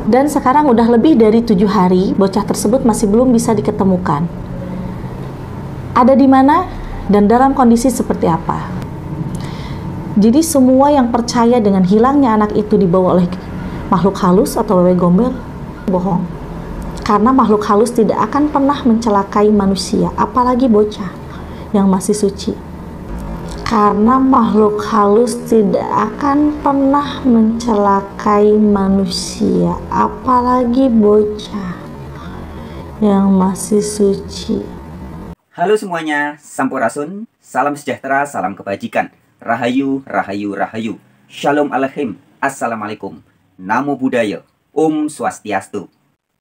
Dan sekarang udah lebih dari 7 hari, bocah tersebut masih belum bisa diketemukan. Ada di mana dan dalam kondisi seperti apa? Jadi semua yang percaya dengan hilangnya anak itu dibawa oleh makhluk halus atau wewe gombel, bohong. Karena makhluk halus tidak akan pernah mencelakai manusia, apalagi bocah yang masih suci. Karena makhluk halus tidak akan pernah mencelakai manusia, apalagi bocah yang masih suci. Halo semuanya, Sampurasun, salam sejahtera, salam kebajikan. Rahayu, rahayu, rahayu. Shalom Aleichem, Assalamualaikum. Namo Buddhaya, Om Swastiastu.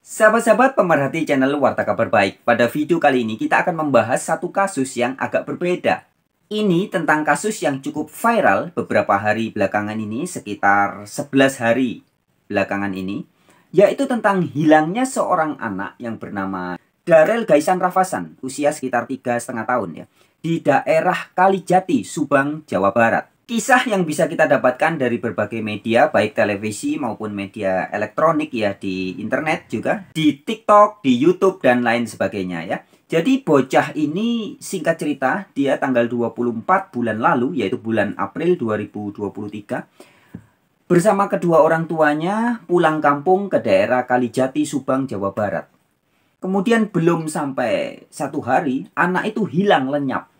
Sahabat-sahabat pemerhati channel Warta Kabar Baik, pada video kali ini kita akan membahas satu kasus yang agak berbeda. Ini tentang kasus yang cukup viral beberapa hari belakangan ini, sekitar 11 hari belakangan ini, yaitu tentang hilangnya seorang anak yang bernama Darel Gaisan Rafasan, usia sekitar 3,5 tahun ya, di daerah Kalijati, Subang, Jawa Barat. Kisah yang bisa kita dapatkan dari berbagai media, baik televisi maupun media elektronik ya, di internet juga, di TikTok, di YouTube, dan lain sebagainya ya. Jadi bocah ini singkat cerita, dia tanggal 24 bulan lalu, yaitu bulan April 2023, bersama kedua orang tuanya pulang kampung ke daerah Kalijati, Subang, Jawa Barat. Kemudian belum sampai 1 hari, anak itu hilang lenyap.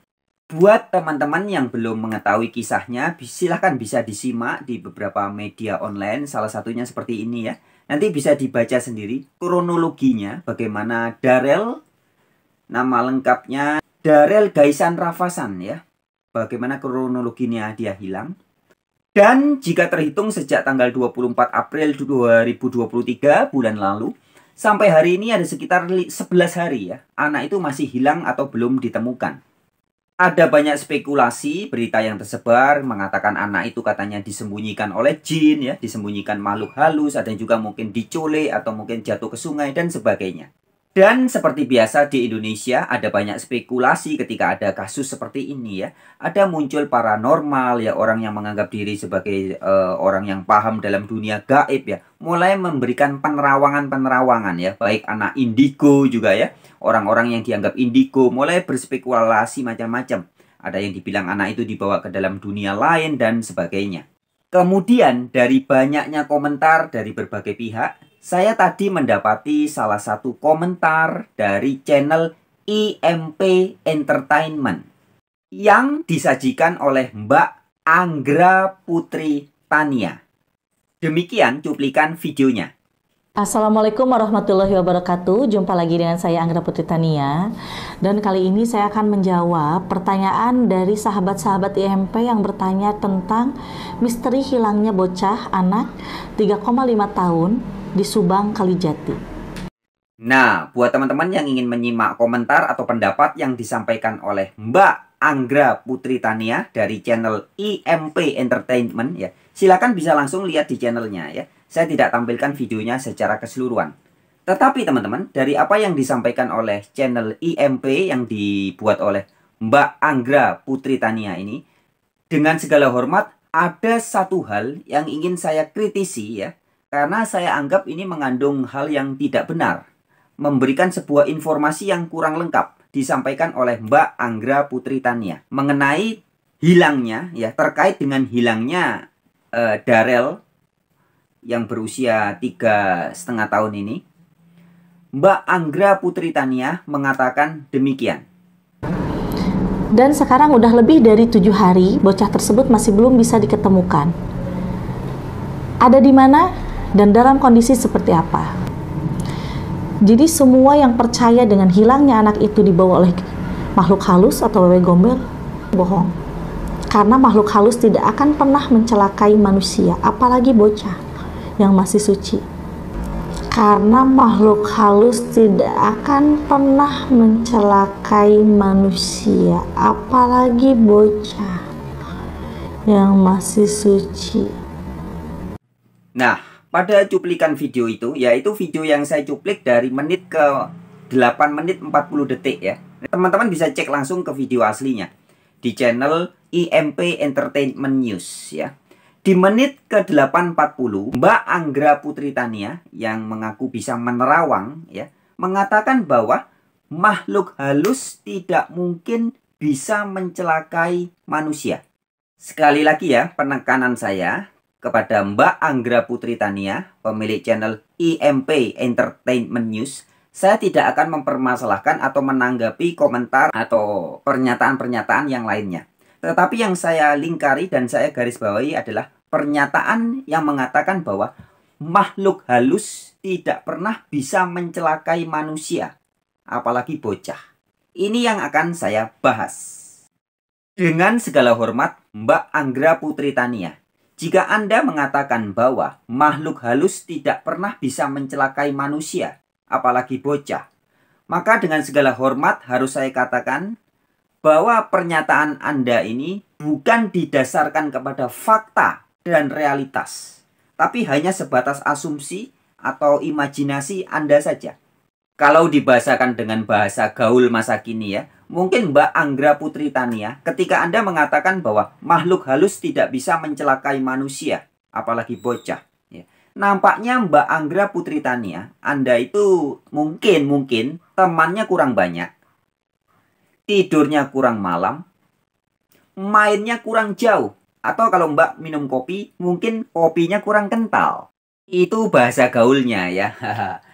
Buat teman-teman yang belum mengetahui kisahnya, silahkan bisa disimak di beberapa media online, salah satunya seperti ini ya. Nanti bisa dibaca sendiri kronologinya, bagaimana Darel, nama lengkapnya Darel Gaisan Rafasan ya, bagaimana kronologinya dia hilang. Dan jika terhitung sejak tanggal 24 April 2023 bulan lalu, sampai hari ini ada sekitar 11 hari ya, anak itu masih hilang atau belum ditemukan. Ada banyak spekulasi, berita yang tersebar mengatakan anak itu katanya disembunyikan oleh jin ya, disembunyikan makhluk halus, ada yang juga mungkin diculik atau mungkin jatuh ke sungai dan sebagainya. Dan seperti biasa di Indonesia ada banyak spekulasi ketika ada kasus seperti ini ya. Ada muncul paranormal ya, orang yang menganggap diri sebagai orang yang paham dalam dunia gaib ya, mulai memberikan penerawangan-penerawangan ya, baik anak indigo juga ya. Orang-orang yang dianggap indigo mulai berspekulasi macam-macam. Ada yang dibilang anak itu dibawa ke dalam dunia lain dan sebagainya. Kemudian dari banyaknya komentar dari berbagai pihak, saya tadi mendapati salah satu komentar dari channel IMP Entertainment yang disajikan oleh Mbak Anggra Putri Tania. Demikian cuplikan videonya. Assalamualaikum warahmatullahi wabarakatuh. Jumpa lagi dengan saya Anggra Putri Tania. Dan kali ini saya akan menjawab pertanyaan dari sahabat-sahabat IMP yang bertanya tentang misteri hilangnya bocah anak 3,5 tahun di Subang, Kalijati. Nah, buat teman-teman yang ingin menyimak komentar atau pendapat yang disampaikan oleh Mbak Anggra Putri Tania dari channel IMP Entertainment ya, silakan bisa langsung lihat di channelnya ya. Saya tidak tampilkan videonya secara keseluruhan. Tetapi teman-teman, dari apa yang disampaikan oleh channel IMP yang dibuat oleh Mbak Anggra Putri Tania ini, dengan segala hormat, ada satu hal yang ingin saya kritisi ya, karena saya anggap ini mengandung hal yang tidak benar, memberikan sebuah informasi yang kurang lengkap disampaikan oleh Mbak Anggra Putri Tania mengenai hilangnya ya, terkait dengan hilangnya Darel yang berusia 3,5 tahun ini. Mbak Anggra Putri Tania mengatakan demikian. Dan sekarang udah lebih dari 7 hari, bocah tersebut masih belum bisa diketemukan. Ada di mana dan dalam kondisi seperti apa? Jadi semua yang percaya dengan hilangnya anak itu dibawa oleh makhluk halus atau wewe gombel, bohong. Karena makhluk halus tidak akan pernah mencelakai manusia, apalagi bocah yang masih suci. Karena makhluk halus tidak akan pernah mencelakai manusia, apalagi bocah yang masih suci. Nah, pada cuplikan video itu, yaitu video yang saya cuplik dari menit ke 8 menit 40 detik ya. Teman-teman bisa cek langsung ke video aslinya di channel IMP Entertainment News ya. Di menit ke-8.40, Mbak Anggra Putri Tania yang mengaku bisa menerawang ya, mengatakan bahwa makhluk halus tidak mungkin bisa mencelakai manusia. Sekali lagi ya, penekanan saya kepada Mbak Anggra Putri Tania, pemilik channel IMP Entertainment News. Saya tidak akan mempermasalahkan atau menanggapi komentar atau pernyataan-pernyataan yang lainnya. Tetapi yang saya lingkari dan saya garis bawahi adalah pernyataan yang mengatakan bahwa makhluk halus tidak pernah bisa mencelakai manusia, apalagi bocah. Ini yang akan saya bahas. Dengan segala hormat, Mbak Anggra Putri Tania, jika Anda mengatakan bahwa makhluk halus tidak pernah bisa mencelakai manusia, apalagi bocah, maka dengan segala hormat harus saya katakan bahwa pernyataan Anda ini bukan didasarkan kepada fakta dan realitas, tapi hanya sebatas asumsi atau imajinasi Anda saja. Kalau dibahasakan dengan bahasa gaul masa kini ya, mungkin Mbak Anggra Putri Tania, ketika Anda mengatakan bahwa makhluk halus tidak bisa mencelakai manusia, apalagi bocah, ya, nampaknya Mbak Anggra Putri Tania, Anda itu mungkin temannya kurang banyak, tidurnya kurang malam, mainnya kurang jauh, atau kalau Mbak minum kopi, mungkin kopinya kurang kental. Itu bahasa gaulnya ya.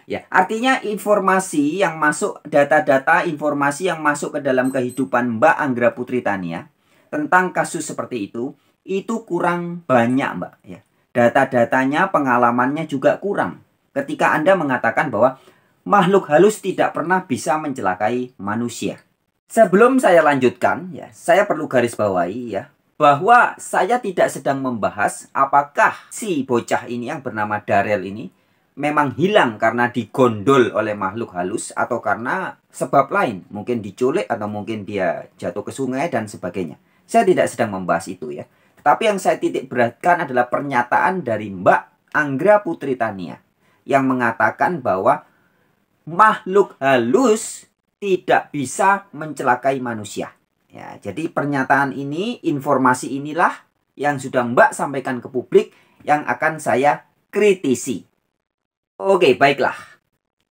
Ya, artinya informasi yang masuk, data-data informasi yang masuk ke dalam kehidupan Mbak Anggra Putri Tania tentang kasus seperti itu kurang banyak Mbak ya. Data-datanya, pengalamannya juga kurang. Ketika Anda mengatakan bahwa makhluk halus tidak pernah bisa mencelakai manusia. Sebelum saya lanjutkan, ya, saya perlu garis bawahi ya, bahwa saya tidak sedang membahas apakah si bocah ini yang bernama Darel ini memang hilang karena digondol oleh makhluk halus atau karena sebab lain, mungkin diculik atau mungkin dia jatuh ke sungai dan sebagainya. Saya tidak sedang membahas itu ya. Tapi yang saya titik beratkan adalah pernyataan dari Mbak Anggra Putri Tania yang mengatakan bahwa makhluk halus tidak bisa mencelakai manusia. Ya, jadi pernyataan ini, informasi inilah yang sudah Mbak sampaikan ke publik yang akan saya kritisi. Oke, baiklah.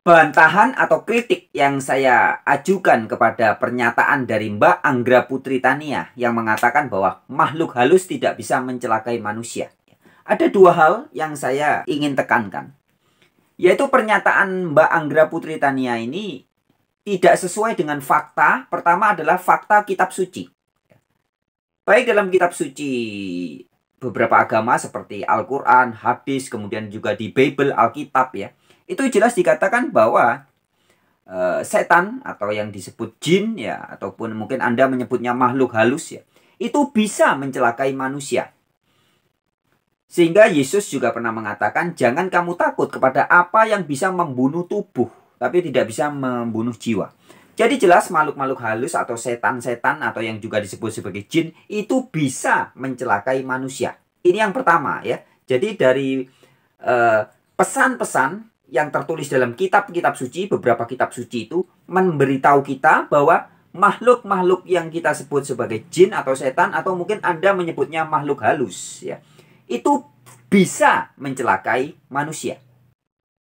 Bantahan atau kritik yang saya ajukan kepada pernyataan dari Mbak Anggra Putri Tania yang mengatakan bahwa makhluk halus tidak bisa mencelakai manusia. Ada dua hal yang saya ingin tekankan. Yaitu pernyataan Mbak Anggra Putri Tania ini tidak sesuai dengan fakta. Pertama adalah fakta kitab suci. Baik dalam kitab suci beberapa agama seperti Al-Quran, hadis, kemudian juga di Bible, Alkitab ya. Itu jelas dikatakan bahwa setan atau yang disebut jin ya, ataupun mungkin Anda menyebutnya makhluk halus ya, itu bisa mencelakai manusia. Sehingga Yesus juga pernah mengatakan, jangan kamu takut kepada apa yang bisa membunuh tubuh, tapi tidak bisa membunuh jiwa. Jadi jelas makhluk-makhluk halus atau setan-setan atau yang juga disebut sebagai jin itu bisa mencelakai manusia. Ini yang pertama ya. Jadi dari pesan-pesan yang tertulis dalam kitab-kitab suci, beberapa kitab suci itu memberitahu kita bahwa makhluk-makhluk yang kita sebut sebagai jin atau setan atau mungkin Anda menyebutnya makhluk halus ya, itu bisa mencelakai manusia.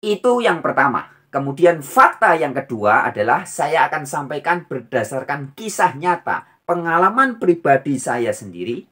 Itu yang pertama. Kemudian fakta yang kedua adalah saya akan sampaikan berdasarkan kisah nyata, pengalaman pribadi saya sendiri,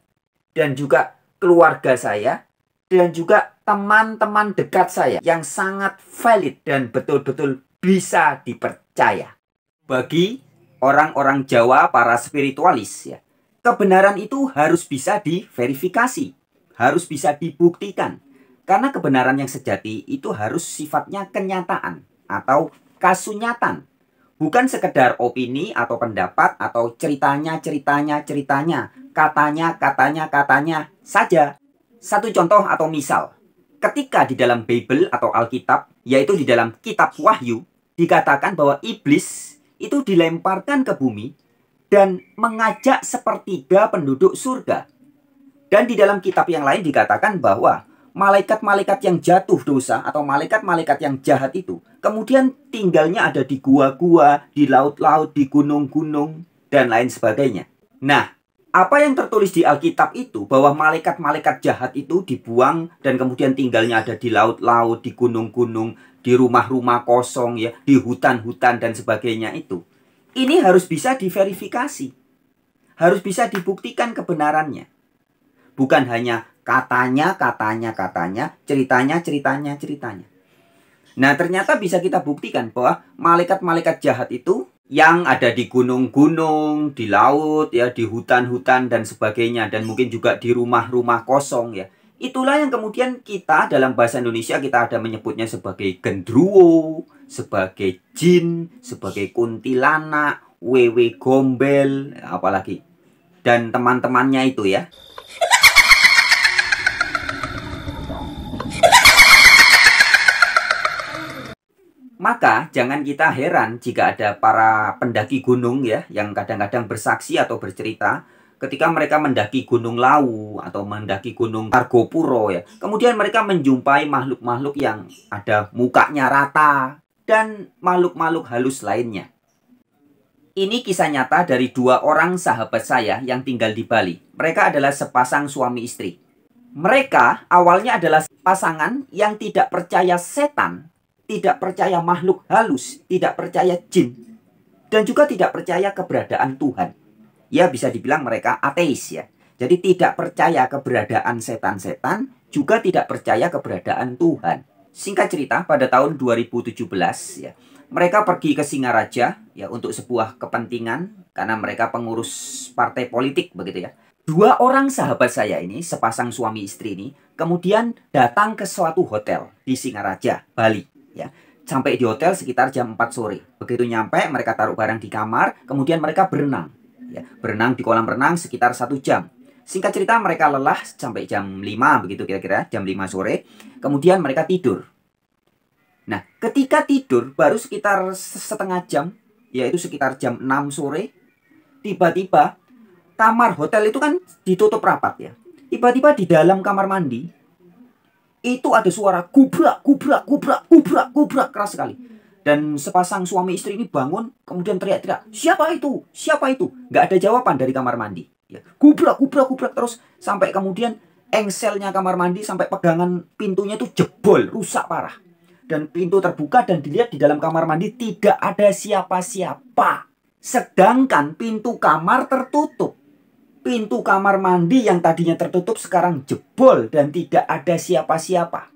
dan juga keluarga saya, dan juga teman-teman dekat saya yang sangat valid dan betul-betul bisa dipercaya. Bagi orang-orang Jawa, para spiritualis, ya, kebenaran itu harus bisa diverifikasi, harus bisa dibuktikan. Karena kebenaran yang sejati itu harus sifatnya kenyataan atau kasunyatan, bukan sekedar opini atau pendapat atau ceritanya katanya saja. Satu contoh atau misal, ketika di dalam Bible atau Alkitab, yaitu di dalam kitab Wahyu, dikatakan bahwa iblis itu dilemparkan ke bumi dan mengajak sepertiga penduduk surga. Dan di dalam kitab yang lain dikatakan bahwa malaikat-malaikat yang jatuh dosa atau malaikat-malaikat yang jahat itu kemudian tinggalnya ada di gua-gua, di laut-laut, di gunung-gunung, dan lain sebagainya. Nah, Apa yang tertulis di Alkitab itu bahwa malaikat-malaikat jahat itu dibuang dan kemudian tinggalnya ada di laut-laut, di gunung-gunung, di rumah-rumah kosong ya, di hutan-hutan dan sebagainya itu. Ini harus bisa diverifikasi. Harus bisa dibuktikan kebenarannya. Bukan hanya katanya, ceritanya. Nah, ternyata bisa kita buktikan bahwa malaikat-malaikat jahat itu yang ada di gunung-gunung, di laut, ya, di hutan-hutan dan sebagainya, dan mungkin juga di rumah-rumah kosong, ya. Itulah yang kemudian kita dalam bahasa Indonesia kita ada menyebutnya sebagai gendruwo, sebagai jin, sebagai kuntilanak, wewe gombel, apalagi dan teman-temannya itu ya. Maka jangan kita heran jika ada para pendaki gunung ya yang kadang-kadang bersaksi atau bercerita ketika mereka mendaki Gunung Lawu atau mendaki Gunung Argopuro ya. Kemudian mereka menjumpai makhluk-makhluk yang ada mukanya rata dan makhluk-makhluk halus lainnya. Ini kisah nyata dari 2 orang sahabat saya yang tinggal di Bali. Mereka adalah sepasang suami istri. Mereka awalnya adalah pasangan yang tidak percaya setan, tidak percaya makhluk halus, tidak percaya jin, dan juga tidak percaya keberadaan Tuhan. Ya, bisa dibilang mereka ateis ya. Jadi tidak percaya keberadaan setan-setan, juga tidak percaya keberadaan Tuhan. Singkat cerita, pada tahun 2017 ya, mereka pergi ke Singaraja ya untuk sebuah kepentingan karena mereka pengurus partai politik begitu ya. 2 orang sahabat saya ini, sepasang suami istri ini, kemudian datang ke suatu hotel di Singaraja, Bali ya. Sampai di hotel sekitar jam 4 sore. Begitu nyampe, mereka taruh barang di kamar, kemudian mereka berenang. Ya, berenang di kolam renang sekitar 1 jam. Singkat cerita mereka lelah sampai jam 5 begitu kira-kira, jam 5 sore. Kemudian mereka tidur. Nah, ketika tidur baru sekitar setengah jam, yaitu sekitar jam 6 sore, tiba-tiba kamar hotel itu kan ditutup rapat ya. Tiba-tiba di dalam kamar mandi itu ada suara gubrak, gubrak, gubrak, gubrak, gubrak keras sekali. Dan sepasang suami istri ini bangun, kemudian teriak-teriak, siapa itu? Siapa itu? Nggak ada jawaban dari kamar mandi. Ya, gubrak, gubrak, gubrak terus sampai kemudian engselnya kamar mandi sampai pegangan pintunya itu jebol, rusak parah. Dan pintu terbuka dan dilihat di dalam kamar mandi tidak ada siapa-siapa. Sedangkan pintu kamar tertutup. Pintu kamar mandi yang tadinya tertutup sekarang jebol dan tidak ada siapa-siapa.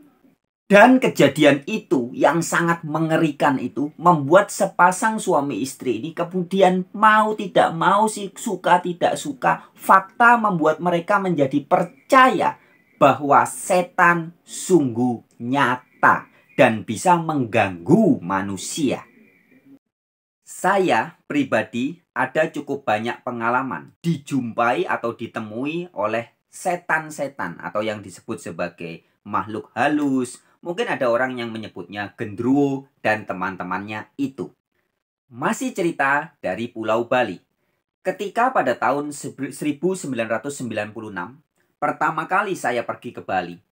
Dan kejadian itu yang sangat mengerikan itu membuat sepasang suami istri ini kemudian mau tidak mau, suka tidak suka, fakta membuat mereka menjadi percaya bahwa setan sungguh nyata dan bisa mengganggu manusia. Saya pribadi ada cukup banyak pengalaman dijumpai atau ditemui oleh setan-setan atau yang disebut sebagai makhluk halus. Mungkin ada orang yang menyebutnya gendruwo dan teman-temannya itu. Masih cerita dari Pulau Bali. Ketika pada tahun 1996, pertama kali saya pergi ke Bali.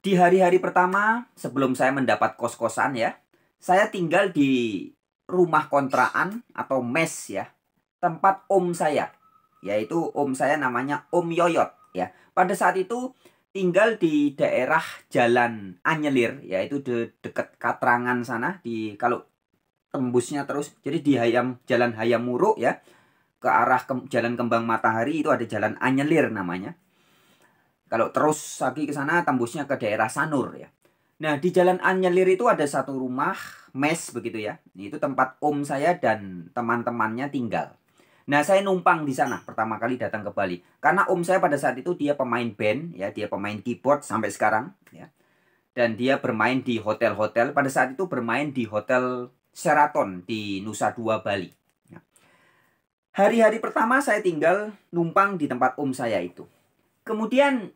Di hari-hari pertama sebelum saya mendapat kos-kosan ya, saya tinggal di rumah kontrakan atau mes ya, tempat om saya, yaitu om saya namanya Om Yoyot ya. Pada saat itu tinggal di daerah Jalan Anyelir, yaitu dekat Katrangan sana, di kalau tembusnya terus, jadi di Jalan Hayam Muruk ya, ke arah Jalan Kembang Matahari itu ada Jalan Anyelir namanya. Kalau terus lagi ke sana tembusnya ke daerah Sanur ya. Nah, di Jalan Anyelir itu ada satu rumah mes begitu ya. Itu tempat om saya dan teman-temannya tinggal. Nah, saya numpang di sana pertama kali datang ke Bali. Karena om saya pada saat itu dia pemain band ya, dia pemain keyboard sampai sekarang ya. Dan dia bermain di hotel-hotel. Pada saat itu bermain di Hotel Sheraton di Nusa Dua Bali. Ya. Hari-hari pertama saya tinggal numpang di tempat om saya itu. Kemudian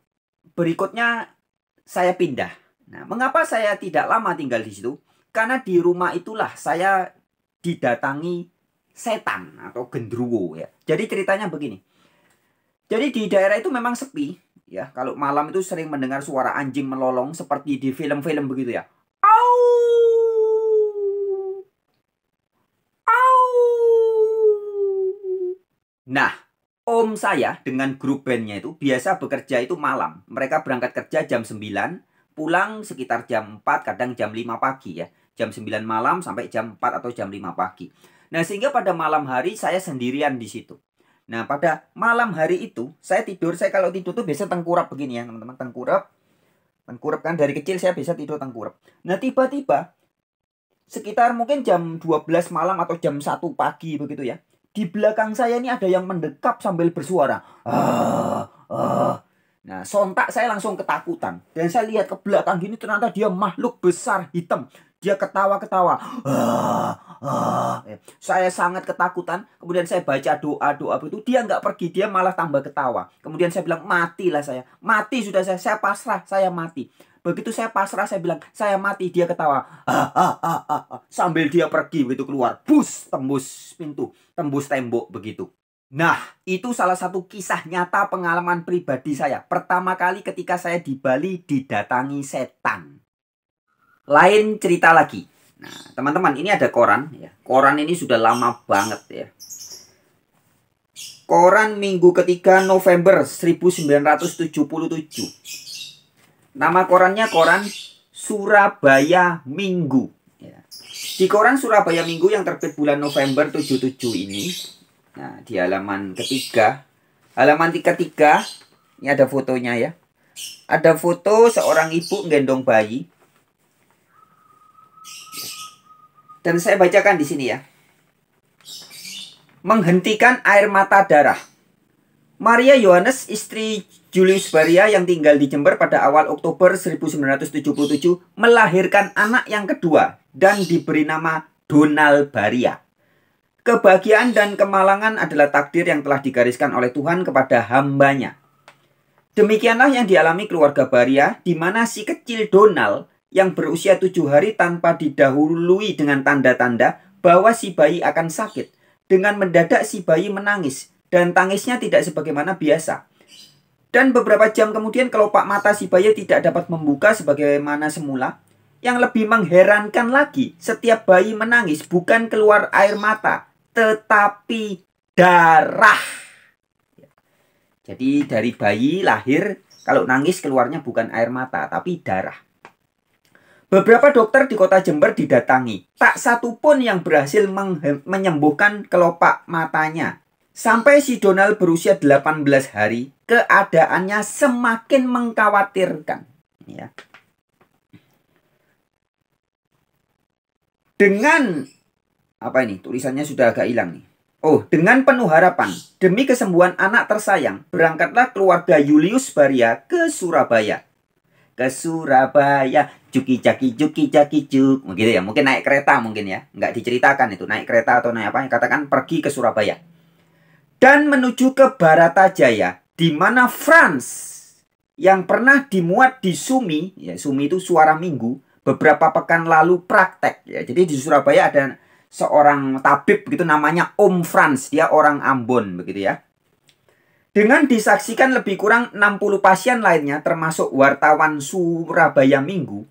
berikutnya saya pindah. Nah, mengapa saya tidak lama tinggal di situ? Karena di rumah itulah saya didatangi setan atau gendruwo ya. Jadi ceritanya begini. Jadi di daerah itu memang sepi ya. Kalau malam itu sering mendengar suara anjing melolong seperti di film-film begitu ya. Au! Au! Nah, Om saya dengan grup bandnya itu biasa bekerja itu malam. Mereka berangkat kerja jam 9, pulang sekitar jam 4, kadang jam 5 pagi ya. Jam 9 malam sampai jam 4 atau jam 5 pagi. Nah, sehingga pada malam hari saya sendirian di situ. Nah, pada malam hari itu saya tidur, saya kalau tidur tuh biasa tengkurap begini ya, teman-teman, tengkurap. Tengkurap kan dari kecil saya bisa tidur tengkurap. Nah, tiba-tiba sekitar mungkin jam 12 malam atau jam 1 pagi begitu ya. Di belakang saya ini ada yang mendekap sambil bersuara. Nah, sontak saya langsung ketakutan. Dan saya lihat ke belakang gini ternyata dia makhluk besar hitam. Dia ketawa-ketawa. Saya sangat ketakutan. Kemudian saya baca doa-doa begitu. Dia nggak pergi, dia malah tambah ketawa. Kemudian saya bilang, matilah saya. Mati sudah saya pasrah, saya mati. Begitu saya pasrah, saya bilang, saya mati. Dia ketawa. Sambil dia pergi begitu keluar. Bus, tembus pintu, tembus tembok begitu. Nah, itu salah satu kisah nyata pengalaman pribadi saya. Pertama kali ketika saya di Bali didatangi setan. Lain cerita lagi. Nah, teman-teman, ini ada koran ya. Koran ini sudah lama banget ya. Koran Minggu ketiga November 1977. Nama korannya koran Surabaya Minggu ya. Di koran Surabaya Minggu yang terbit bulan November 77 ini, nah di halaman ketiga, ini ada fotonya ya. Ada foto seorang ibu gendong bayi. Dan saya bacakan di sini ya. Menghentikan air mata darah. Maria Yohanes, istri Julius Baria yang tinggal di Jember pada awal Oktober 1977, melahirkan anak yang kedua dan diberi nama Donald Baria. Kebahagiaan dan kemalangan adalah takdir yang telah digariskan oleh Tuhan kepada hambanya. Demikianlah yang dialami keluarga Baria, di mana si kecil Donald yang berusia 7 hari tanpa didahului dengan tanda-tanda bahwa si bayi akan sakit. Dengan mendadak si bayi menangis. Dan tangisnya tidak sebagaimana biasa. Dan beberapa jam kemudian kelopak mata si bayi tidak dapat membuka sebagaimana semula. Yang lebih mengherankan lagi, setiap bayi menangis bukan keluar air mata, tetapi darah. Jadi dari bayi lahir, kalau nangis keluarnya bukan air mata, tapi darah. Beberapa dokter di kota Jember didatangi. Tak satu pun yang berhasil menyembuhkan kelopak matanya. Sampai si Donald berusia 18 hari, keadaannya semakin mengkhawatirkan. Ya. Dengan, apa ini, tulisannya sudah agak hilang nih. Oh, dengan penuh harapan, demi kesembuhan anak tersayang, berangkatlah keluarga Julius Baria ke Surabaya. Ke Surabaya, juki jaki juk. Begitu ya, mungkin naik kereta mungkin ya. Nggak diceritakan itu, naik kereta atau naik apa, katakan pergi ke Surabaya. Dan menuju ke Baratajaya, di mana Frans yang pernah dimuat di Sumi, ya Sumi itu Suara Minggu, beberapa pekan lalu praktek. Ya, jadi di Surabaya ada seorang tabib begitu namanya Om Frans, dia orang Ambon begitu ya. Dengan disaksikan lebih kurang 60 pasien lainnya termasuk wartawan Surabaya Minggu,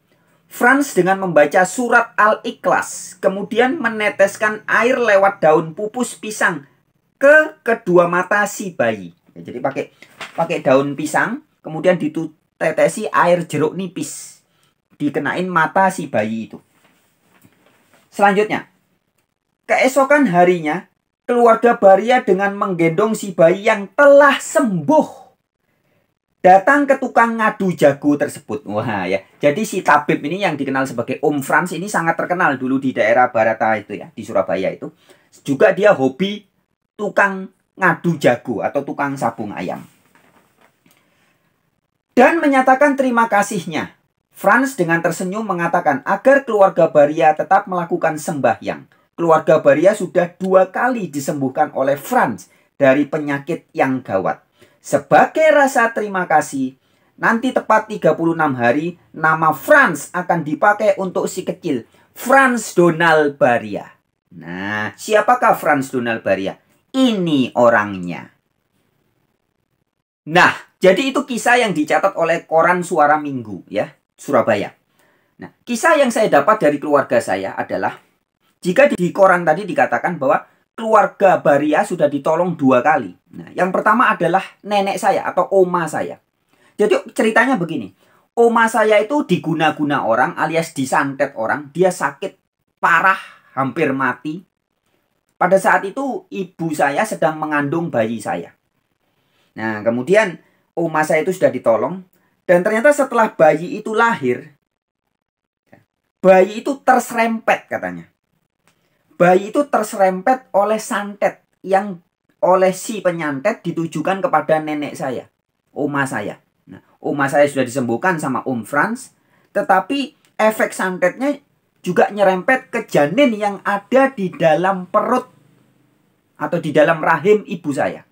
Frans dengan membaca surat Al-Ikhlas kemudian meneteskan air lewat daun pupus pisang ke kedua mata si bayi. Ya, jadi pakai daun pisang, kemudian ditetesi air jeruk nipis, dikenain mata si bayi itu. Selanjutnya, keesokan harinya, keluarga Baria dengan menggendong si bayi yang telah sembuh datang ke tukang ngadu jago tersebut. Wah ya, jadi si tabib ini yang dikenal sebagai Om Frans ini sangat terkenal dulu di daerah Barata itu ya, di Surabaya itu. Juga dia hobi tukang ngadu jago atau tukang sabung ayam. Dan menyatakan terima kasihnya. Frans dengan tersenyum mengatakan agar keluarga Baria tetap melakukan sembahyang. Keluarga Baria sudah 2 kali disembuhkan oleh Frans dari penyakit yang gawat. Sebagai rasa terima kasih, nanti tepat 36 hari, nama Frans akan dipakai untuk si kecil, Frans Donald Baria. Nah, siapakah Frans Donald Baria? Ini orangnya. Nah, jadi itu kisah yang dicatat oleh koran Suara Minggu ya, Surabaya. Nah, kisah yang saya dapat dari keluarga saya adalah, jika di koran tadi dikatakan bahwa keluarga Baria sudah ditolong 2 kali. Nah, yang pertama adalah nenek saya atau oma saya. Jadi ceritanya begini. Oma saya itu diguna-guna orang alias disantet orang. Dia sakit parah, hampir mati. Pada saat itu ibu saya sedang mengandung bayi saya. Nah, kemudian oma saya itu sudah ditolong. Dan ternyata setelah bayi itu lahir, bayi itu terserempet katanya. Bayi itu terserempet oleh santet yang oleh si penyantet ditujukan kepada nenek saya, oma saya. Nah, oma saya sudah disembuhkan sama Om Franz, tetapi efek santetnya juga nyerempet ke janin yang ada di dalam perut atau di dalam rahim ibu saya.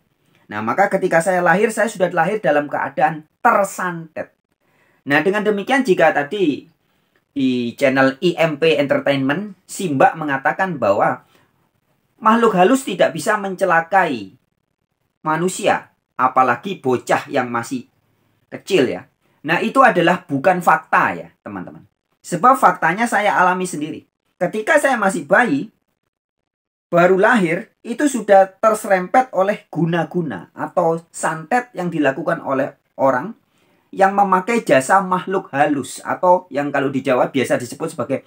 Nah, maka ketika saya lahir, saya sudah lahir dalam keadaan tersantet. Nah, dengan demikian jika tadi di channel IMP Entertainment, Simba mengatakan bahwa makhluk halus tidak bisa mencelakai manusia, apalagi bocah yang masih kecil ya. Nah, itu adalah bukan fakta ya, teman-teman. Sebab faktanya saya alami sendiri. Ketika saya masih bayi, baru lahir, itu sudah terserempet oleh guna-guna atau santet yang dilakukan oleh orang yang memakai jasa makhluk halus atau yang kalau di Jawa biasa disebut sebagai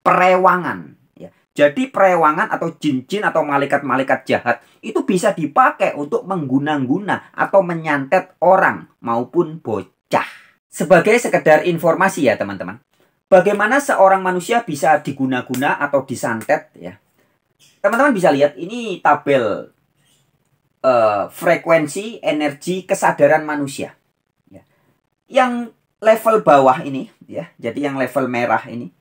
perewangan. Ya. Jadi perewangan atau jin-jin atau malaikat-malaikat jahat itu bisa dipakai untuk mengguna-guna atau menyantet orang maupun bocah. Sebagai sekedar informasi ya teman-teman. Bagaimana seorang manusia bisa diguna-guna atau disantet ya. Teman-teman bisa lihat ini tabel frekuensi energi kesadaran manusia. Ya. Yang level bawah ini ya, jadi yang level merah ini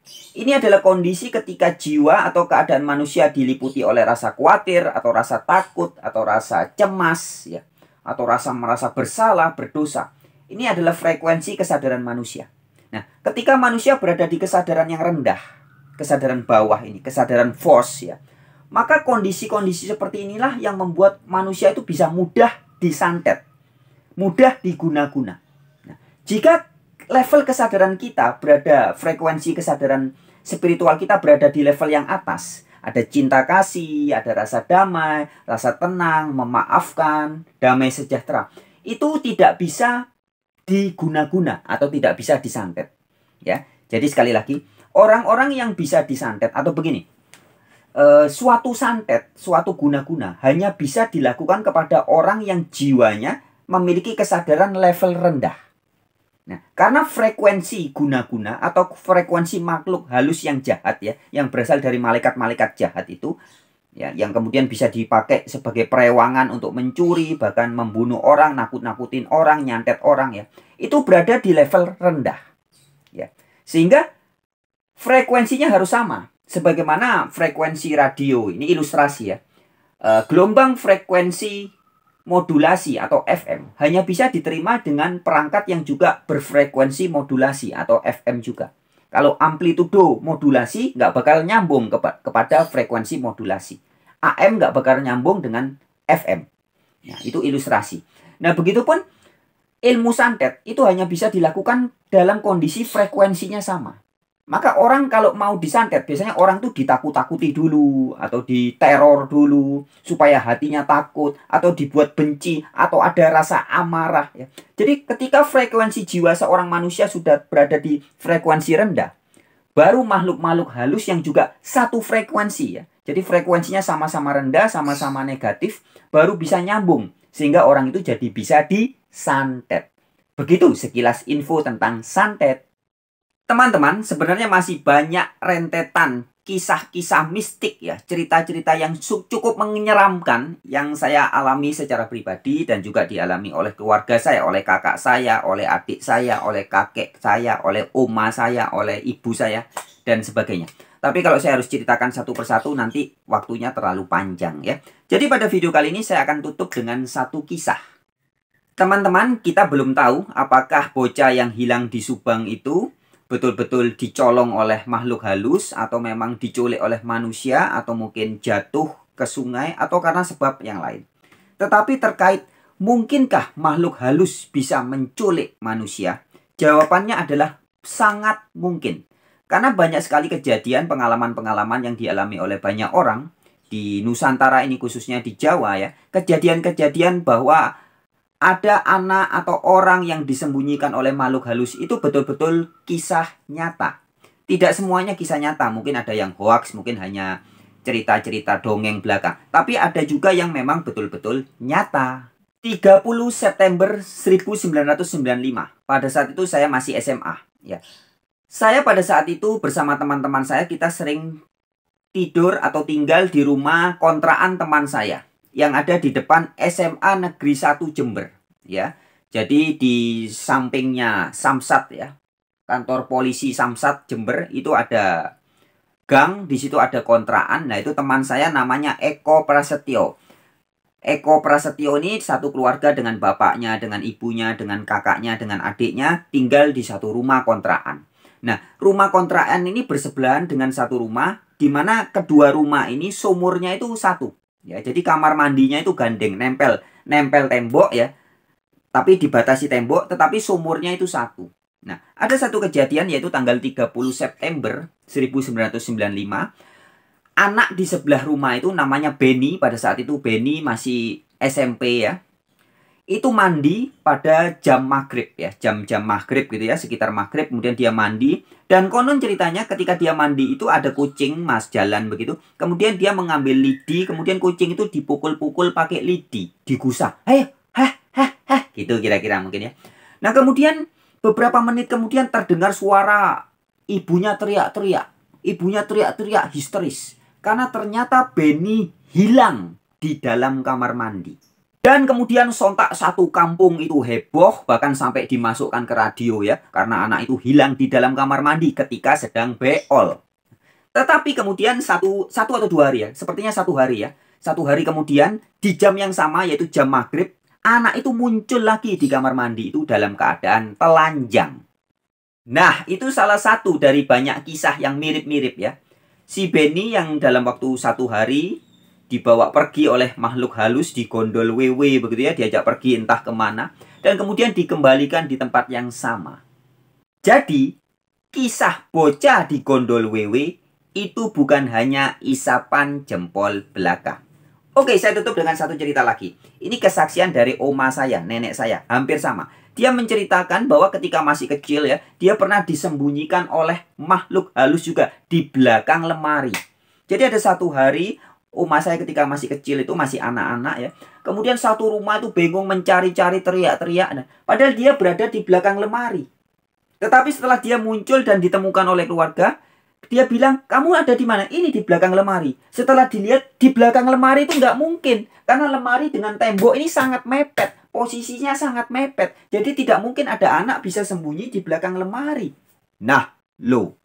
adalah kondisi ketika jiwa atau keadaan manusia diliputi oleh rasa khawatir atau rasa takut atau rasa cemas ya, atau rasa merasa bersalah, berdosa. Ini adalah frekuensi kesadaran manusia. Nah, ketika manusia berada di kesadaran yang rendah, kesadaran bawah ini, kesadaran force ya, maka kondisi-kondisi seperti inilah yang membuat manusia itu bisa mudah disantet, mudah diguna-guna. Nah, jika level kesadaran kita berada, frekuensi kesadaran spiritual kita berada di level yang atas, ada cinta kasih, ada rasa damai, rasa tenang, memaafkan, damai sejahtera, itu tidak bisa diguna-guna atau tidak bisa disantet ya. Jadi sekali lagi, orang-orang yang bisa disantet atau begini, suatu santet, suatu guna-guna hanya bisa dilakukan kepada orang yang jiwanya memiliki kesadaran level rendah. Nah, karena frekuensi guna-guna atau frekuensi makhluk halus yang jahat ya, yang berasal dari malaikat-malaikat jahat itu ya, yang kemudian bisa dipakai sebagai perewangan untuk mencuri, bahkan membunuh orang, nakut-nakutin orang, nyantet orang ya, itu berada di level rendah ya. Sehingga frekuensinya harus sama sebagaimana frekuensi radio. Ini ilustrasi ya. Gelombang frekuensi modulasi atau FM hanya bisa diterima dengan perangkat yang juga berfrekuensi modulasi atau FM juga. Kalau amplitudo modulasi nggak bakal nyambung kepada frekuensi modulasi. AM nggak bakal nyambung dengan FM. Nah, itu ilustrasi. Nah, begitupun ilmu santet itu hanya bisa dilakukan dalam kondisi frekuensinya sama. Maka orang kalau mau disantet, biasanya orang tuh ditakut-takuti dulu, atau diteror dulu, supaya hatinya takut, atau dibuat benci, atau ada rasa amarah. Ya. Jadi ketika frekuensi jiwa seorang manusia sudah berada di frekuensi rendah, baru makhluk-makhluk halus yang juga satu frekuensi. Ya. Jadi frekuensinya sama-sama rendah, sama-sama negatif, baru bisa nyambung. Sehingga orang itu jadi bisa disantet. Begitu sekilas info tentang santet. Teman-teman, sebenarnya masih banyak rentetan kisah-kisah mistik ya, cerita-cerita yang cukup menyeramkan yang saya alami secara pribadi dan juga dialami oleh keluarga saya, oleh kakak saya, oleh adik saya, oleh kakek saya, oleh oma saya, oleh ibu saya, dan sebagainya. Tapi kalau saya harus ceritakan satu persatu nanti waktunya terlalu panjang ya. Jadi pada video kali ini saya akan tutup dengan satu kisah. Teman-teman, kita belum tahu apakah bocah yang hilang di Subang itu betul-betul dicolong oleh makhluk halus atau memang diculik oleh manusia atau mungkin jatuh ke sungai atau karena sebab yang lain. Tetapi terkait mungkinkah makhluk halus bisa menculik manusia? Jawabannya adalah sangat mungkin. Karena banyak sekali kejadian pengalaman-pengalaman yang dialami oleh banyak orang di Nusantara ini, khususnya di Jawa ya, kejadian-kejadian bahwa ada anak atau orang yang disembunyikan oleh makhluk halus itu betul-betul kisah nyata. Tidak semuanya kisah nyata, mungkin ada yang hoax, mungkin hanya cerita-cerita dongeng belaka. Tapi ada juga yang memang betul-betul nyata. 30 September 1995, pada saat itu saya masih SMA ya. Saya pada saat itu bersama teman-teman saya, kita sering tidur atau tinggal di rumah kontrakan teman saya yang ada di depan SMA Negeri 1 Jember ya. Jadi di sampingnya Samsat ya, kantor polisi Samsat Jember, itu ada gang, di situ ada kontrakan. Nah, itu teman saya namanya Eko Prasetyo. Eko Prasetyo ini satu keluarga dengan bapaknya, dengan ibunya, dengan kakaknya, dengan adiknya, tinggal di satu rumah kontrakan. Nah, rumah kontrakan ini bersebelahan dengan satu rumah, di mana kedua rumah ini sumurnya itu satu. Ya, jadi kamar mandinya itu gandeng, nempel tembok ya, tapi dibatasi tembok, tetapi sumurnya itu satu. Nah, ada satu kejadian yaitu tanggal 30 September 1995, anak di sebelah rumah itu namanya Benny, pada saat itu Benny masih SMP ya. Itu mandi pada jam maghrib ya, jam-jam maghrib gitu ya, sekitar maghrib, kemudian dia mandi. Dan konon ceritanya ketika dia mandi itu ada kucing mas jalan begitu, kemudian dia mengambil lidi, kemudian kucing itu dipukul-pukul pakai lidi, digusah, ayo, gitu kira-kira mungkin ya. Nah, kemudian beberapa menit kemudian terdengar suara ibunya teriak-teriak histeris, karena ternyata Benny hilang di dalam kamar mandi. Dan kemudian sontak satu kampung itu heboh, bahkan sampai dimasukkan ke radio ya, karena anak itu hilang di dalam kamar mandi ketika sedang beol. Tetapi kemudian satu atau dua hari ya, sepertinya satu hari ya. Satu hari kemudian di jam yang sama yaitu jam maghrib, anak itu muncul lagi di kamar mandi itu dalam keadaan telanjang. Nah, itu salah satu dari banyak kisah yang mirip-mirip ya. Si Benny yang dalam waktu satu hari dibawa pergi oleh makhluk halus, di gondol WW begitu ya, diajak pergi entah kemana, dan kemudian dikembalikan di tempat yang sama. Jadi, kisah bocah di gondol WW itu bukan hanya isapan jempol belaka. Oke, saya tutup dengan satu cerita lagi. Ini kesaksian dari oma saya, nenek saya, hampir sama. Dia menceritakan bahwa ketika masih kecil ya, dia pernah disembunyikan oleh makhluk halus juga di belakang lemari. Jadi ada satu hari, oma saya ketika masih kecil itu, masih anak-anak ya, kemudian satu rumah itu bingung mencari-cari, teriak-teriak. Nah, padahal dia berada di belakang lemari. Tetapi setelah dia muncul dan ditemukan oleh keluarga, dia bilang, kamu ada di mana? Ini di belakang lemari. Setelah dilihat, di belakang lemari itu nggak mungkin. Karena lemari dengan tembok ini sangat mepet. Posisinya sangat mepet. Jadi tidak mungkin ada anak bisa sembunyi di belakang lemari. Nah, loh.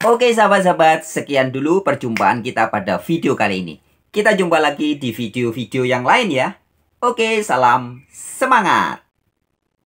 Oke sahabat-sahabat, sekian dulu perjumpaan kita pada video kali ini. Kita jumpa lagi di video-video yang lain ya. Oke, salam semangat.